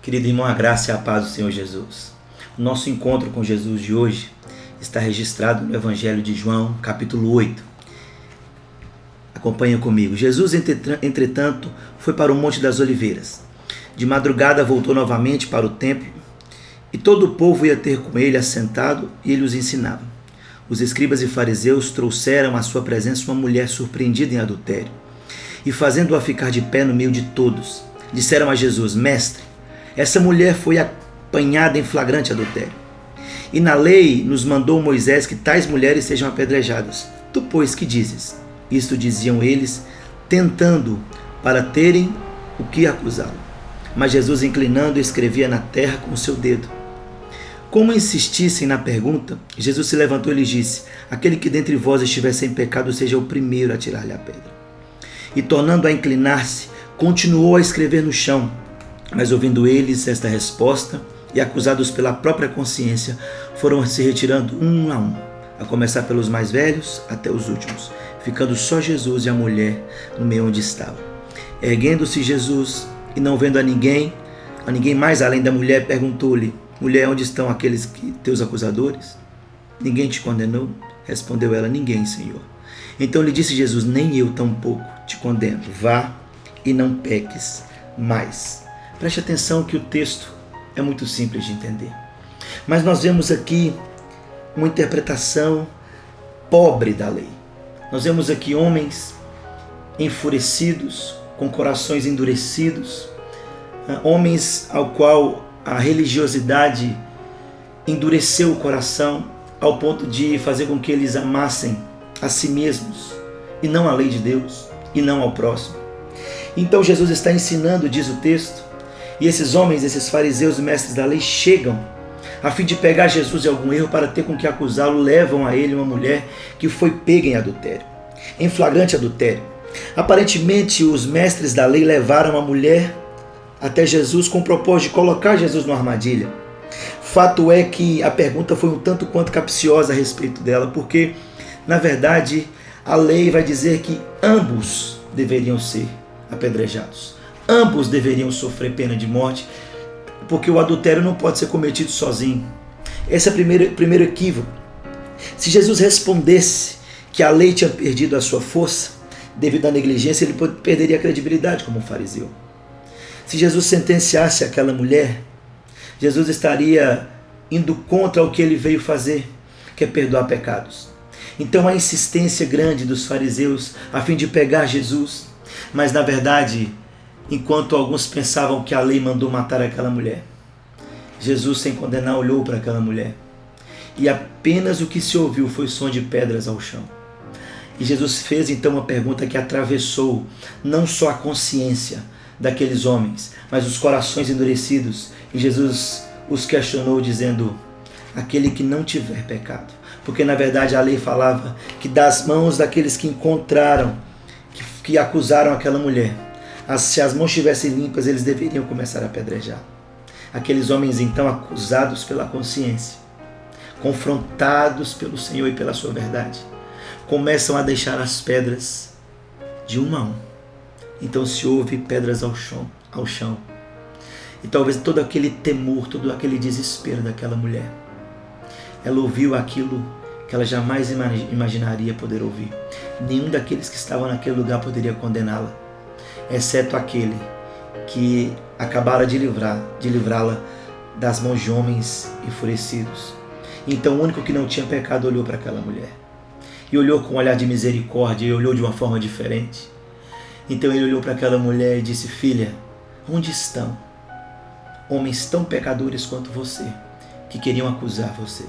Querido irmão, a graça e a paz do Senhor Jesus. O nosso encontro com Jesus de hoje está registrado no Evangelho de João, capítulo 8. Acompanha comigo. Jesus, entretanto, foi para o Monte das Oliveiras. De madrugada voltou novamente para o templo, e todo o povo ia ter com ele assentado, e ele os ensinava. Os escribas e fariseus trouxeram à sua presença uma mulher surpreendida em adultério, e fazendo-a ficar de pé no meio de todos, disseram a Jesus: Mestre, essa mulher foi apanhada em flagrante adultério. E na lei nos mandou Moisés que tais mulheres sejam apedrejadas. Tu, pois, que dizes? Isto diziam eles, tentando para terem o que acusá-lo. Mas Jesus, inclinando, escrevia na terra com o seu dedo. Como insistissem na pergunta, Jesus se levantou e lhes disse: Aquele que dentre vós estiver sem pecado, seja o primeiro a tirar-lhe a pedra. E tornando a inclinar-se, continuou a escrever no chão. Mas ouvindo eles esta resposta, e acusados pela própria consciência, foram se retirando um, a começar pelos mais velhos até os últimos, ficando só Jesus e a mulher no meio onde estava. Erguendo-se Jesus, e não vendo a ninguém mais além da mulher, perguntou-lhe: Mulher, onde estão aqueles teus acusadores? Ninguém te condenou? Respondeu ela: Ninguém, Senhor. Então lhe disse Jesus: Nem eu tampouco te condeno. Vá e não peques mais. Preste atenção que o texto é muito simples de entender. Mas nós vemos aqui uma interpretação pobre da lei. Nós vemos aqui homens enfurecidos, com corações endurecidos, homens ao qual a religiosidade endureceu o coração ao ponto de fazer com que eles amassem a si mesmos e não a lei de Deus e não ao próximo. Então Jesus está ensinando, diz o texto, e esses homens, esses fariseus e mestres da lei chegam a fim de pegar Jesus em algum erro para ter com que acusá-lo, levam a ele uma mulher que foi pega em adultério, em flagrante adultério. Aparentemente, os mestres da lei levaram a mulher até Jesus com o propósito de colocar Jesus numa armadilha. Fato é que a pergunta foi um tanto quanto capciosa a respeito dela, porque, na verdade, a lei vai dizer que ambos deveriam ser apedrejados. Ambos deveriam sofrer pena de morte, porque o adultério não pode ser cometido sozinho. Esse é o primeiro equívoco. Se Jesus respondesse que a lei tinha perdido a sua força devido à negligência, ele perderia a credibilidade como um fariseu. Se Jesus sentenciasse aquela mulher, Jesus estaria indo contra o que ele veio fazer, que é perdoar pecados. Então a insistência grande dos fariseus a fim de pegar Jesus, mas na verdade, enquanto alguns pensavam que a lei mandou matar aquela mulher, Jesus, sem condenar, olhou para aquela mulher e apenas o que se ouviu foi som de pedras ao chão. E Jesus fez então uma pergunta que atravessou não só a consciência daqueles homens, mas os corações endurecidos. E Jesus os questionou dizendo: aquele que não tiver pecado. Porque na verdade a lei falava que das mãos daqueles que encontraram, que acusaram aquela mulher, se as mãos estivessem limpas, eles deveriam começar a apedrejar. Aqueles homens então acusados pela consciência, confrontados pelo Senhor e pela sua verdade, começam a deixar as pedras de um a um. Então se ouve pedras ao chão. E talvez todo aquele temor, todo aquele desespero daquela mulher, ela ouviu aquilo que ela jamais imaginaria poder ouvir. Nenhum daqueles que estavam naquele lugar poderia condená-la, exceto aquele que acabara de livrá-la das mãos de homens enfurecidos. Então o único que não tinha pecado olhou para aquela mulher, e olhou com um olhar de misericórdia, e olhou de uma forma diferente. Então ele olhou para aquela mulher e disse: Filha, onde estão homens tão pecadores quanto você, que queriam acusar você?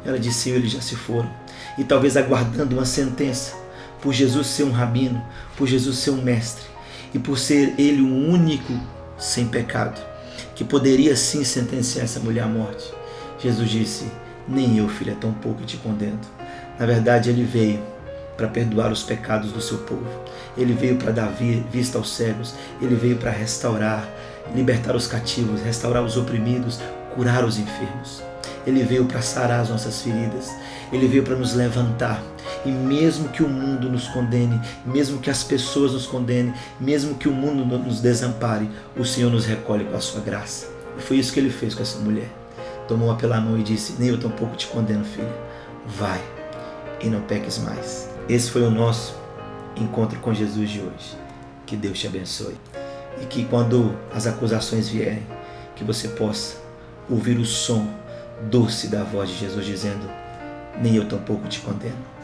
Ela disse: eles já se foram. E talvez aguardando uma sentença, por Jesus ser um rabino, por Jesus ser um mestre, e por ser ele o único sem pecado, que poderia sim sentenciar essa mulher à morte. Jesus disse: nem eu, filha, tampouco te condeno. Na verdade, ele veio para perdoar os pecados do seu povo. Ele veio para dar vista aos cegos. Ele veio para restaurar, libertar os cativos, restaurar os oprimidos, curar os enfermos. Ele veio para sarar as nossas feridas. Ele veio para nos levantar. E mesmo que o mundo nos condene, mesmo que as pessoas nos condenem, mesmo que o mundo nos desampare, o Senhor nos recolhe com a sua graça. E foi isso que Ele fez com essa mulher. Tomou-a pela mão e disse: nem eu tampouco te condeno, filha. Vai e não peques mais. Esse foi o nosso encontro com Jesus de hoje. Que Deus te abençoe. E que quando as acusações vierem, que você possa ouvir o som doce da voz de Jesus dizendo: nem eu tampouco te condeno.